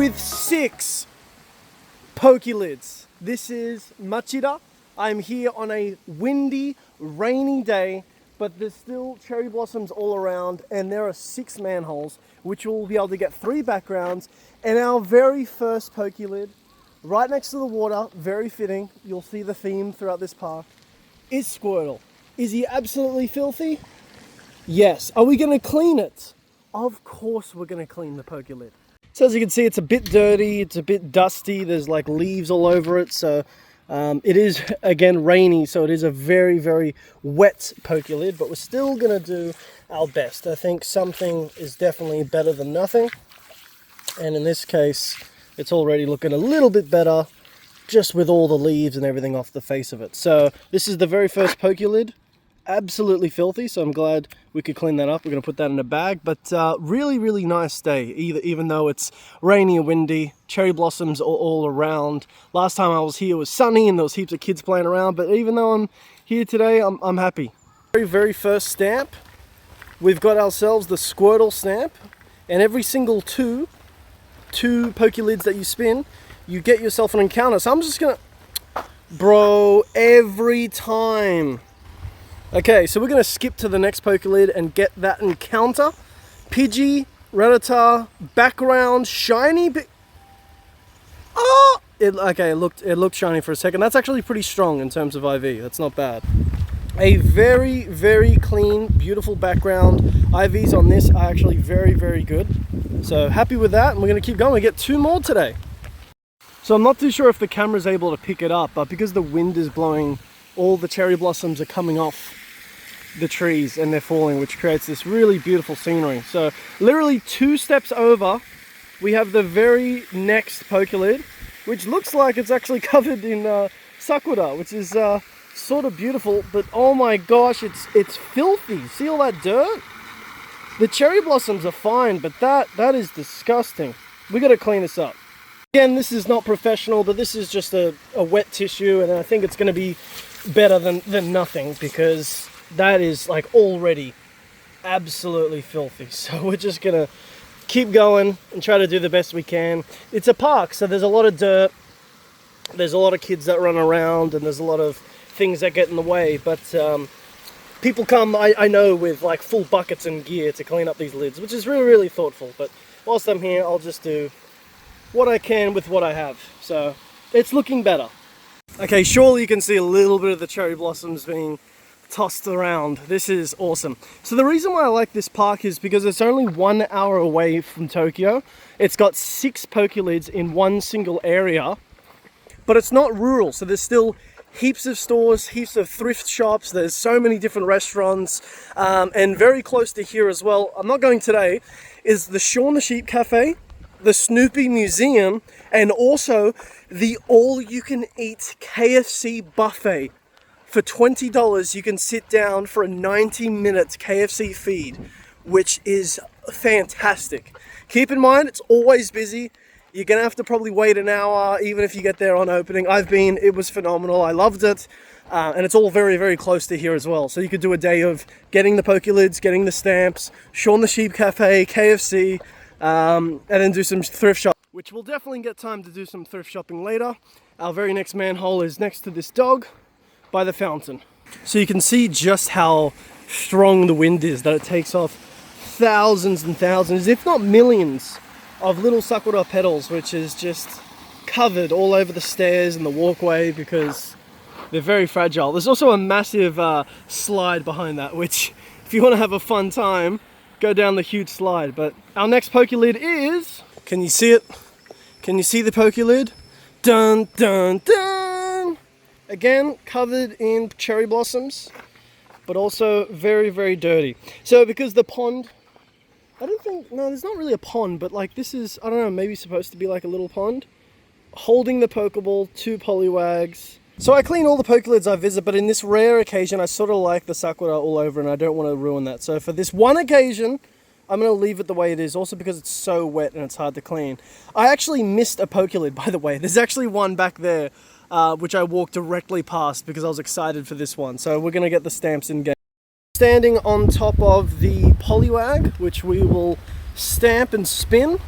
with 6 Pokelids. This is Machida. I'm here on a windy, rainy day, but there's still cherry blossoms all around, and there are 6 manholes, which we'll be able to get 3 backgrounds. And our very first Pokelid, right next to the water, very fitting, you'll see the theme throughout this park, is Squirtle. Is he absolutely filthy? Yes. Are we going to clean it? Of course we're going to clean the Pokelid. So as you can see, it's a bit dirty, it's a bit dusty, there's like leaves all over it, so it is, again, rainy, so it is a very, very wet Pokelid, but we're still going to do our best. I think something is definitely better than nothing, and in this case, it's already looking a little bit better, just with all the leaves and everything off the face of it. So this is the very first Pokelid. Absolutely filthy, so I'm glad we could clean that up. We're going to put that in a bag, but really, really nice day, even though it's rainy and windy. Cherry blossoms all around. Last time I was here was sunny and there was heaps of kids playing around, but even though I'm here today, I'm happy. Very first stamp, we've got ourselves the Squirtle stamp, and every single two Pokelids that you spin, you get yourself an encounter. So I'm just gonna, bro, every time. Okay, so we're going to skip to the next Pokelid and get that encounter. Pidgey, Rattata, background, shiny. Oh! Okay, it looked shiny for a second. That's actually pretty strong in terms of IV. That's not bad. A very, very clean, beautiful background. IVs on this are actually very, very good. So happy with that, and we're going to keep going. We get 2 more today. So I'm not too sure if the camera's able to pick it up, but because the wind is blowing, all the cherry blossoms are coming off the trees and they're falling, which creates this really beautiful scenery. So literally 2 steps over, we have the very next Pokelid, which looks like it's actually covered in sakura, which is sort of beautiful, but oh my gosh, it's filthy. See all that dirt? The cherry blossoms are fine, but that is disgusting. We got to clean this up. Again, this is not professional, but this is just a wet tissue, and I think it's going to be better than nothing, because that is like already absolutely filthy. So we're just going to keep going and try to do the best we can. It's a park, so there's a lot of dirt, there's a lot of kids that run around, and there's a lot of things that get in the way, but people come, I know, with like full buckets and gear to clean up these lids, which is really, really thoughtful. But whilst I'm here, I'll just do what I can with what I have. So it's looking better. Okay, surely you can see a little bit of the cherry blossoms being tossed around. This is awesome. So the reason why I like this park is because it's only 1 hour away from Tokyo. It's got 6 Pokelids in one single area, but it's not rural, so there's still heaps of stores, heaps of thrift shops, there's so many different restaurants, and very close to here as well, I'm not going today, is the Shaun the Sheep Cafe, the Snoopy Museum, and also the all-you-can-eat KFC buffet. For $20, you can sit down for a 90-minute KFC feed, which is fantastic. Keep in mind, it's always busy. You're going to have to probably wait an hour, even if you get there on opening. I've been, it was phenomenal. I loved it. And it's all very, very close to here as well. So you could do a day of getting the Pokelids, getting the stamps, Shaun the Sheep Cafe, KFC, and then do some thrift shopping, which we'll definitely get time to do some thrift shopping later. Our very next manhole is next to this dog by the fountain. So you can see just how strong the wind is, that it takes off thousands and thousands, if not millions, of little sakura petals, which is just covered all over the stairs and the walkway because they're very fragile. There's also a massive slide behind that, which if you want to have a fun time, go down the huge slide. But our next Pokelid is, can you see it? Can you see the Pokelid? Dun dun dun! Again, covered in cherry blossoms, but also very, very dirty. So because the pond, I don't think, no, there's not really a pond, but like this is, I don't know, maybe supposed to be like a little pond. Holding the Pokeball, 2 Poliwags. So I clean all the Pokelids I visit, but in this rare occasion, I sort of like the sakura all over and I don't want to ruin that. So for this one occasion, I'm going to leave it the way it is, also because it's so wet and it's hard to clean. I actually missed a Pokelid, by the way. There's actually one back there, which I walked directly past because I was excited for this one. So we're going to get the stamps in game. Standing on top of the Poliwag, which we will stamp and spin.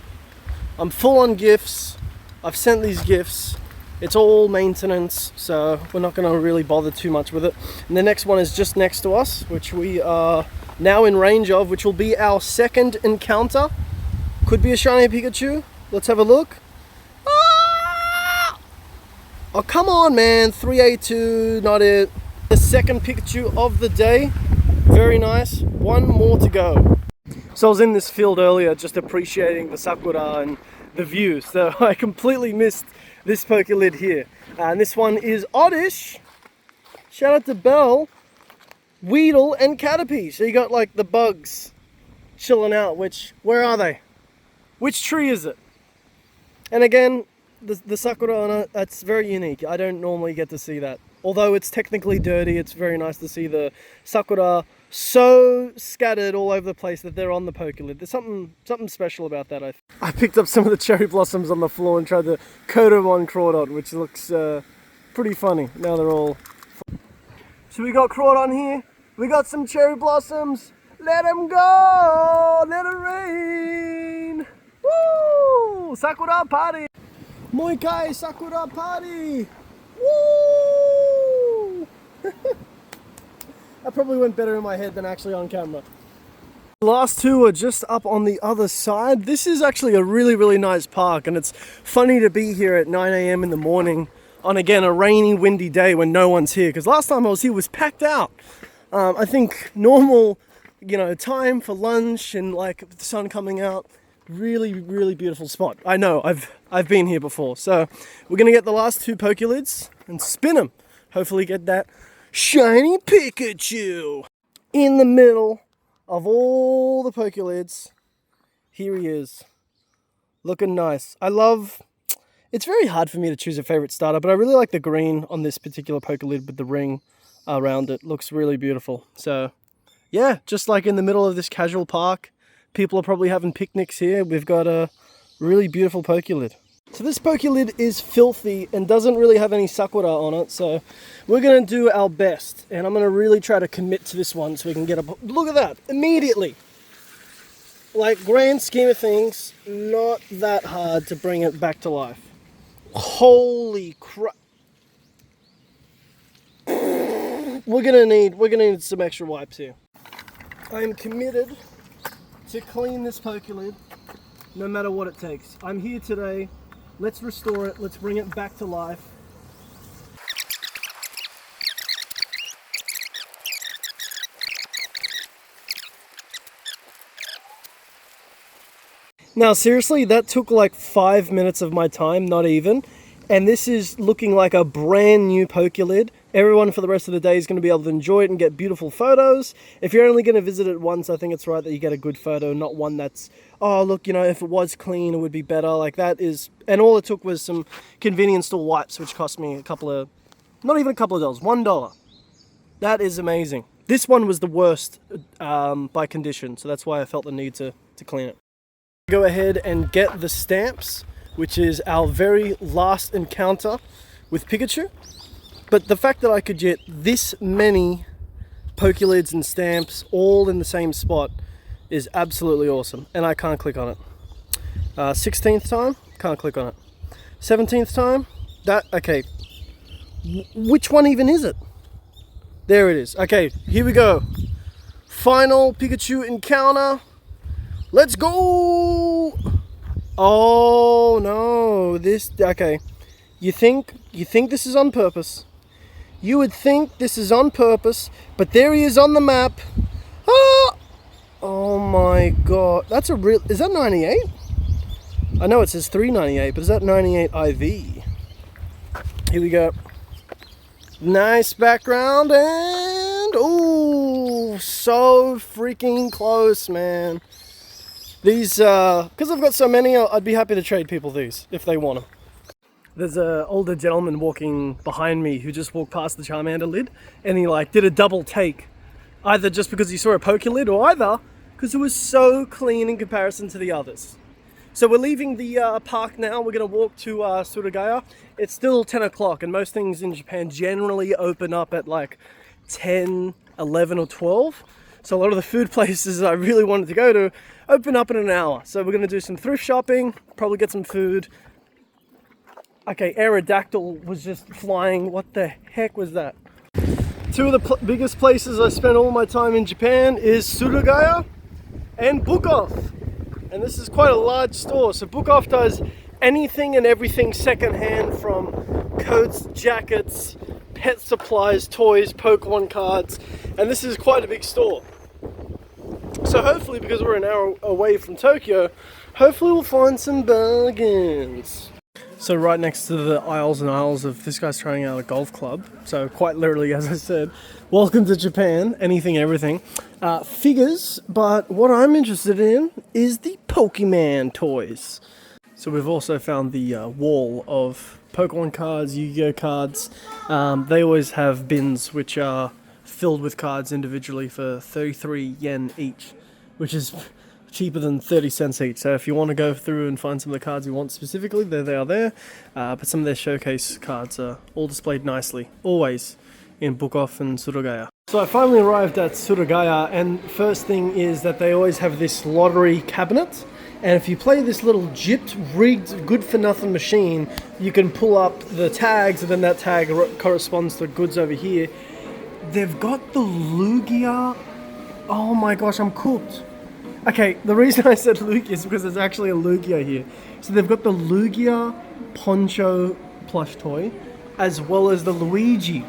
I'm full on gifts. I've sent these gifts. It's all maintenance, so we're not going to really bother too much with it. And the next one is just next to us, which we are now in range of, which will be our second encounter. Could be a shiny Pikachu. Let's have a look. Ah! Oh, come on, man. 382, not it. The second Pikachu of the day. Very nice. One more to go. So I was in this field earlier just appreciating the Sakura and the view. So I completely missed this Pokelid here. And this one is Oddish. Shout out to Belle, Weedle, and Caterpie. So you got like the bugs chilling out, where are they? Which tree is it? And again, the Sakura on it, that's very unique. I don't normally get to see that. Although it's technically dirty, it's very nice to see the Sakura so scattered all over the place that they're on the Pokelid. There's something special about that. I picked up some of the cherry blossoms on the floor and tried to coat them on Crawdon, which looks pretty funny. Now they're all... So we got Crawdon here. We got some cherry blossoms. Let them go! Let it rain! Woo! Sakura party! Moikai Sakura party! Woo! That probably went better in my head than actually on camera. The last two are just up on the other side. This is actually a really, really nice park, and it's funny to be here at 9 AM in the morning on, again, a rainy, windy day when no one's here, because last time I was here was packed out. I think normal, time for lunch and like the sun coming out. Really, really beautiful spot. I know, I've been here before. So we're gonna get the last two Pokelids and spin them. Hopefully get that shiny Pikachu. In the middle of all the Pokelids, here he is. Looking nice. It's very hard for me to choose a favorite starter, but I really like the green on this particular Pokelid with the ring around it. Looks really beautiful. So yeah, just like in the middle of this casual park, people are probably having picnics here. We've got a really beautiful Pokelid. So this Pokelid is filthy and doesn't really have any Sakura on it, so we're going to do our best. And I'm going to really try to commit to this one so we can get a... Look at that! Immediately! Like, grand scheme of things, not that hard to bring it back to life. Holy crap! We're gonna need some extra wipes here. I am committed to clean this Pokelid no matter what it takes. I'm here today. Let's restore it. Let's bring it back to life. Now seriously, that took like 5 minutes of my time, not even. And this is looking like a brand new Pokelid. Everyone for the rest of the day is going to be able to enjoy it and get beautiful photos. If you're only going to visit it once, I think it's right that you get a good photo, not one that's, oh look, if it was clean, it would be better. Like that is, and all it took was some convenience store wipes, which cost me not even a couple of dollars, $1. That is amazing. This one was the worst by condition, so that's why I felt the need to clean it. Go ahead and get the stamps, which is our very last encounter with Pikachu. But the fact that I could get this many Pokelids and stamps all in the same spot is absolutely awesome. And I can't click on it. 16th time, can't click on it. 17th time, okay. Which one even is it? There it is. Okay, here we go. Final Pikachu encounter. Let's go! Oh no, okay. You think this is on purpose. You would think this is on purpose, but there he is on the map. Ah! Oh my god. That's a real... Is that 98? I know it says 398, but is that 98 IV? Here we go. Nice background and... Oh, so freaking close, man. These, because I've got so many, I'd be happy to trade people these if they want them. There's an older gentleman walking behind me who just walked past the Charmander lid, and he like did a double take, either just because he saw a Pokelid or either because it was so clean in comparison to the others. So we're leaving the park now. We're going to walk to Surugaya. It's still 10 o'clock, and most things in Japan generally open up at like 10, 11 or 12. So a lot of the food places I really wanted to go to open up in an hour. So we're going to do some thrift shopping, probably get some food. Okay, Aerodactyl was just flying. What the heck was that? Two of the biggest places I spent all my time in Japan is Surugaya and Book Off. And this is quite a large store. So Book Off does anything and everything secondhand, from coats, jackets, pet supplies, toys, Pokemon cards. And this is quite a big store. So hopefully, because we're an hour away from Tokyo, hopefully we'll find some bargains. So right next to the aisles and aisles of this guy's trying out a golf club. So quite literally, as I said, welcome to Japan, anything, everything. Figures, but what I'm interested in is the Pokemon toys. So we've also found the wall of Pokemon cards, Yu-Gi-Oh cards. They always have bins which are filled with cards individually for 33 yen each, which is cheaper than 30 cents each. So if you want to go through and find some of the cards you want specifically, they are there. But some of their showcase cards are all displayed nicely, always in Book Off and Surugaya. So I finally arrived at Surugaya, and first thing is that they always have this lottery cabinet. And if you play this little gypped, rigged, good-for-nothing machine, you can pull up the tags, and then that tag corresponds to goods over here. They've got the Lugia. Oh my gosh, I'm cooked. Okay, the reason I said Lugia is because there's actually a Lugia here. So they've got the Lugia Poncho plush toy, as well as the Luigi.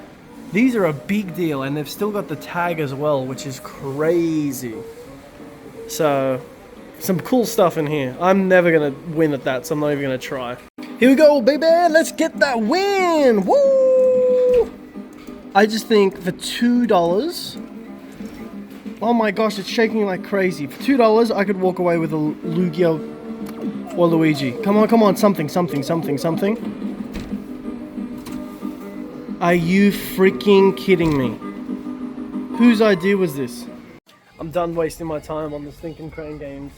These are a big deal, and they've still got the tag as well, which is crazy. So, some cool stuff in here. I'm never going to win at that, so I'm not even going to try. Here we go, baby! Let's get that win! Woo! I just think for $2... Oh my gosh, it's shaking like crazy. For $2, I could walk away with a Lugia or Luigi. Come on, something. Are you freaking kidding me? Whose idea was this? I'm done wasting my time on the stinking crane games.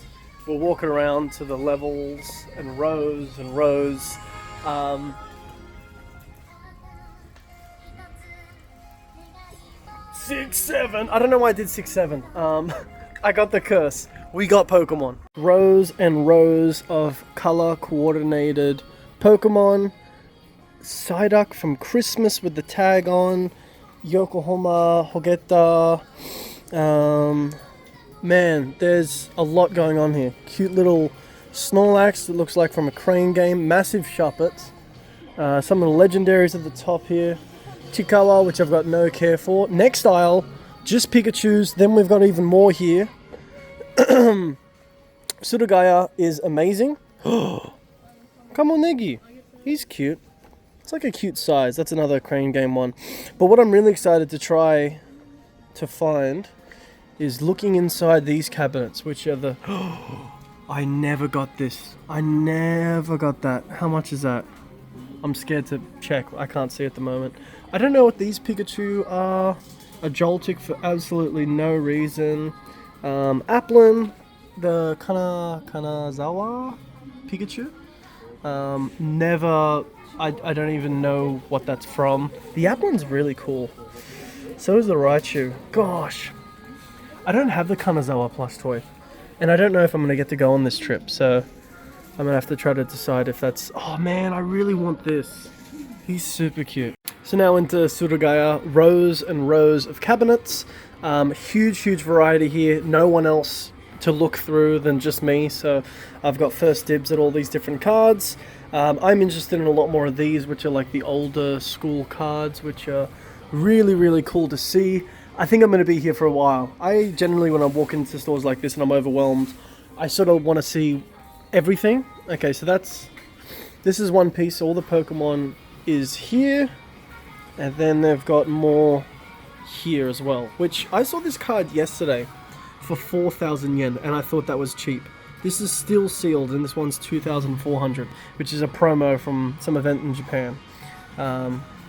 We're walking around to the levels and rows and rows. 6, 7. I don't know why I did 6, 7. I got the curse. We got Pokemon. Rows and rows of color coordinated Pokemon. Psyduck from Christmas with the tag on. Yokohama, Hogeta. Man, there's a lot going on here. Cute little Snorlax that looks like from a crane game. Massive Shuppets. Some of the legendaries at the top here. Chikawa, which I've got no care for. Next aisle, just Pikachus. Then we've got even more here. Surugaya is amazing. Come on, Negi. He's cute. It's like a cute size. That's another crane game one. But what I'm really excited to try to find is looking inside these cabinets, which are the... I never got this. I never got that. How much is that? I'm scared to check. I can't see at the moment. I don't know what these Pikachu are. A Joltik for absolutely no reason. Applin, the Kanazawa Pikachu. Never... I don't even know what that's from. The Applin's really cool. So is the Raichu. Gosh. I don't have the Kanazawa plush toy. And I don't know if I'm going to get to go on this trip. So I'm going to have to try to decide if that's... Oh man, I really want this. He's super cute. So now into Surugaya. Rows and rows of cabinets. Huge variety here. No one else to look through than just me. So I've got first dibs at all these different cards. I'm interested in a lot more of these, which are like the older school cards, which are really cool to see. I think I'm going to be here for a while. I generally, when I walk into stores like this and I'm overwhelmed, I sort of want to see everything. Okay, so this is one piece. All the Pokemon is here. And then they've got more here as well, which I saw this card yesterday for 4,000 yen, and I thought that was cheap. This is still sealed, and this one's 2,400, which is a promo from some event in Japan.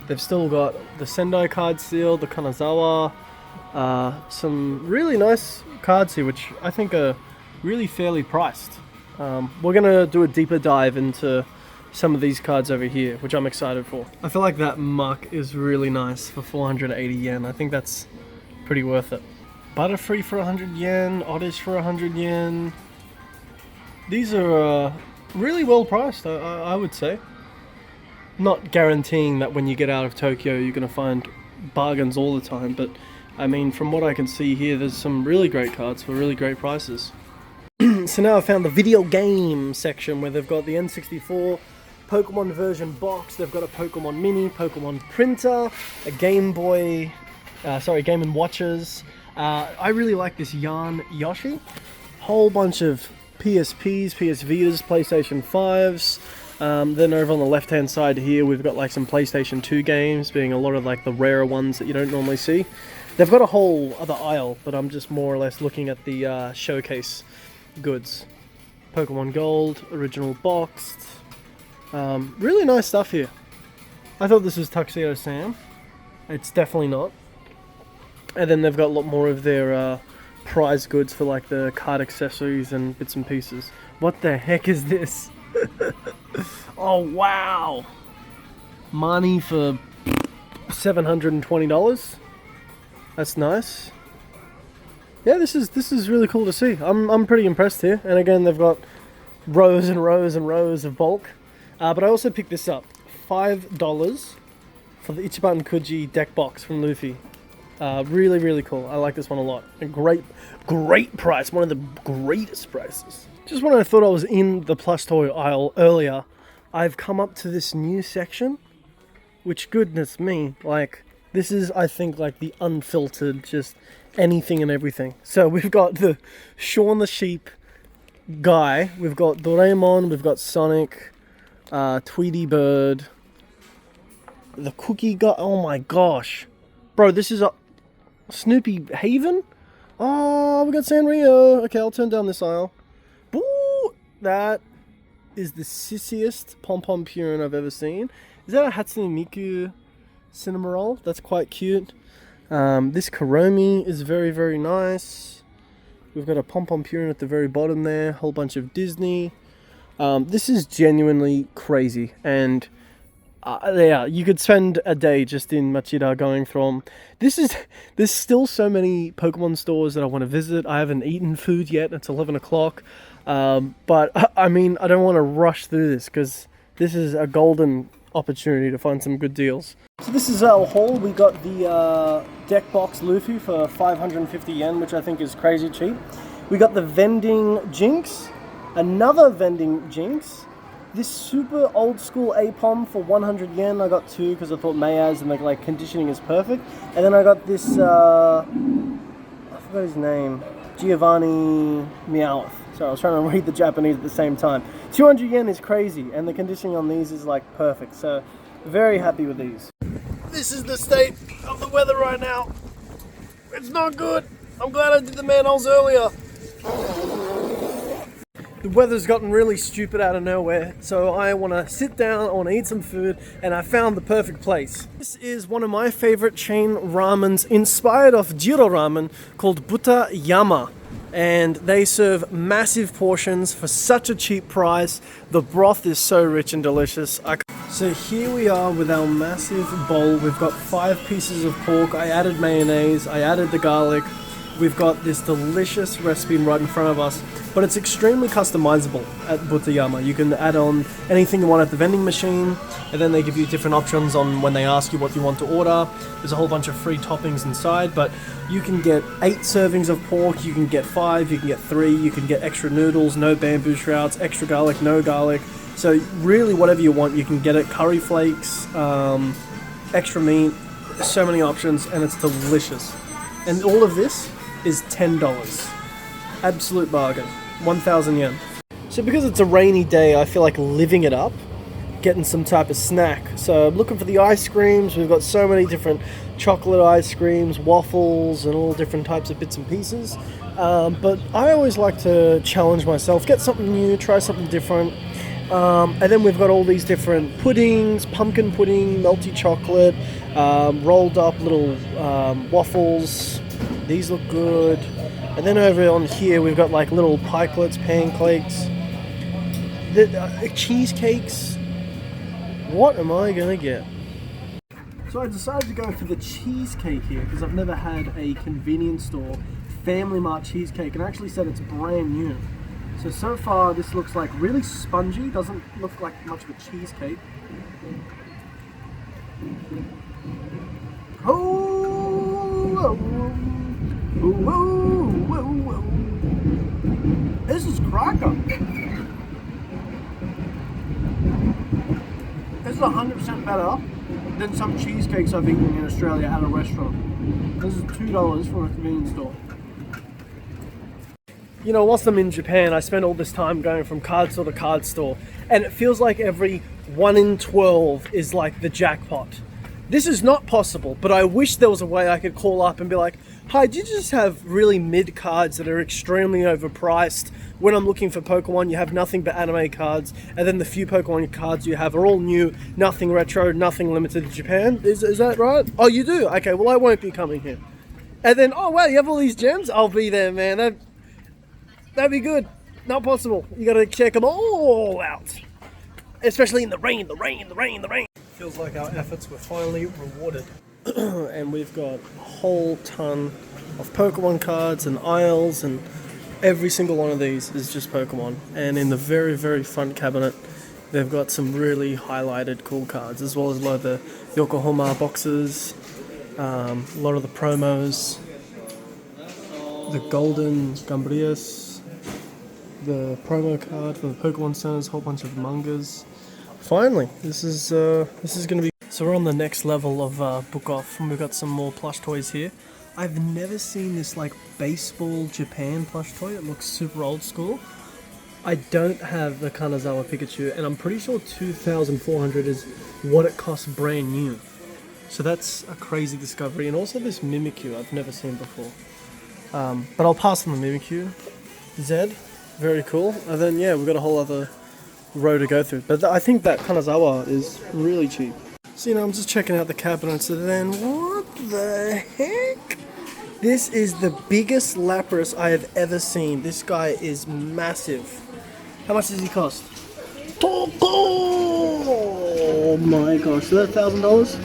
They've still got the Sendai card sealed, the Kanazawa, some really nice cards here, which I think are really fairly priced. We're going to do a deeper dive into some of these cards over here, which I'm excited for. I feel like that muck is really nice for 480 yen. I think that's pretty worth it. Butterfree for 100 yen, Oddish for 100 yen. These are really well priced, I would say. Not guaranteeing that when you get out of Tokyo you're going to find bargains all the time, but I mean, from what I can see here, there's some really great cards for really great prices. So now I found the video game section where they've got the N64 Pokemon version box, they've got a Pokemon Mini, Pokemon printer, a Game Boy, Game & Watches. I really like this Yarn Yoshi. Whole bunch of PSPs, PS Vitas, PlayStation 5s. Then over on the left hand side here we've got like some PlayStation 2 games, being a lot of like the rarer ones that you don't normally see. They've got a whole other aisle, but I'm just more or less looking at the showcase goods. Pokemon Gold, original boxed. Really nice stuff here. I thought this was Tuxedo Sam. It's definitely not. And then they've got a lot more of their prize goods for like the card accessories and bits and pieces. What the heck is this? Oh wow! Money for $720. That's nice. Yeah, this is really cool to see. I'm pretty impressed here. And again, they've got rows and rows and rows of bulk. But I also picked this up, $5 for the Ichiban Kuji deck box from Luffy. Really, really cool. I like this one a lot. A great price. One of the greatest prices. Just when I thought I was in the plush toy aisle earlier, I've come up to this new section, which goodness me, like, this is, I think, like the unfiltered, just anything and everything. So we've got the Shaun the Sheep guy, we've got Doraemon, we've got Sonic, Tweety Bird, the Cookie guy. Oh my gosh. Bro, this is a Snoopy Haven? Oh, we got Sanrio. Okay, I'll turn down this aisle. Boo! That is the sissiest Pom-Pom Purin I've ever seen. Is that a Hatsune Miku Cinnamoroll? That's quite cute. This Kuromi is very, very nice. We've got a Pom-Pom Purin at the very bottom there. Whole bunch of Disney. This is genuinely crazy. And yeah, you could spend a day just in Machida going through them. There's still so many Pokemon stores that I want to visit. I haven't eaten food yet. It's 11 o'clock. But I mean, I don't want to rush through this because this is a golden opportunity to find some good deals. So this is our haul. We got the deck box Luffy for 550 yen, which I think is crazy cheap. We got the vending Jinx, another vending Jinx, this super old school Apom for 100 yen. I got two because I thought Mayaz and like conditioning is perfect. And then I got this, I forgot his name, Giovanni Meowth. So I was trying to read the Japanese at the same time. 200 yen is crazy, and the conditioning on these is like perfect. So very happy with these. This is the state of the weather right now. It's not good. I'm glad I did the manholes earlier. The weather's gotten really stupid out of nowhere, so I want to sit down, I want to eat some food, and I found the perfect place. This is one of my favorite chain ramens inspired off Jiro Ramen called Buta Yama. And they serve massive portions for such a cheap price. The broth is so rich and delicious. So here we are with our massive bowl. We've got 5 pieces of pork. I added mayonnaise, I added the garlic. We've got this delicious recipe right in front of us, but it's extremely customizable at Butayama. You can add on anything you want at the vending machine, and then they give you different options on when they ask you what you want to order. There's a whole bunch of free toppings inside, but you can get 8 servings of pork, you can get 5, you can get 3, you can get extra noodles, no bamboo shrouds, extra garlic, no garlic. So really whatever you want, you can get it. Curry flakes, extra meat, so many options, and it's delicious. And all of this is $10. Absolute bargain. 1,000 yen. So because it's a rainy day, I feel like living it up, getting some type of snack. So I'm looking for the ice creams. We've got so many different chocolate ice creams, waffles, and all different types of bits and pieces. But I always like to challenge myself, get something new, try something different. And then we've got all these different puddings, pumpkin pudding, melty chocolate, rolled up little waffles. These look good. And then over on here we've got like little pikelets, pancakes, cheesecakes. What am I gonna get? So I decided to go for the cheesecake here because I've never had a convenience store Family Mart cheesecake, and actually said it's brand new. So far this looks like really spongy, doesn't look like much of a cheesecake. Oh, this is cracker. This is 100% better than some cheesecakes I've eaten in Australia at a restaurant. This is $2 from a convenience store. You know, whilst I'm in Japan, I spend all this time going from card store to card store, and it feels like every 1 in 12 is like the jackpot. This is not possible, but I wish there was a way I could call up and be like, hi, do you just have really mid cards that are extremely overpriced? When I'm looking for Pokemon, you have nothing but anime cards, and then the few Pokemon cards you have are all new, nothing retro, nothing limited to Japan. Is that right? Oh, you do? Okay, well, I won't be coming here. And then, oh, wow, you have all these gems? I'll be there, man. That'd be good. Not possible. You gotta check them all out. Especially in the rain. Feels like our efforts were finally rewarded. And we've got a whole ton of Pokemon cards and aisles, and every single one of these is just Pokemon. And in the very, very front cabinet, they've got some really highlighted cool cards, as well as a lot of the Yokohama boxes, a lot of the promos, the Golden Gambrius, the promo card for the Pokemon Centers, a whole bunch of mangas. Finally, this is going to be... So we're on the next level of book off, and we've got some more plush toys here. I've never seen this like baseball Japan plush toy. It looks super old school. I don't have the Kanazawa Pikachu, and I'm pretty sure 2,400 is what it costs brand new. So that's a crazy discovery. And also this Mimikyu I've never seen before. But I'll pass on the Mimikyu. Zed, very cool. And then yeah, we've got a whole other row to go through. But I think that Kanazawa is really cheap. So, you know, I'm just checking out the cabinets, and then what the heck? This is the biggest Lapras I have ever seen. This guy is massive. How much does he cost? Oh my gosh, is that $1,000?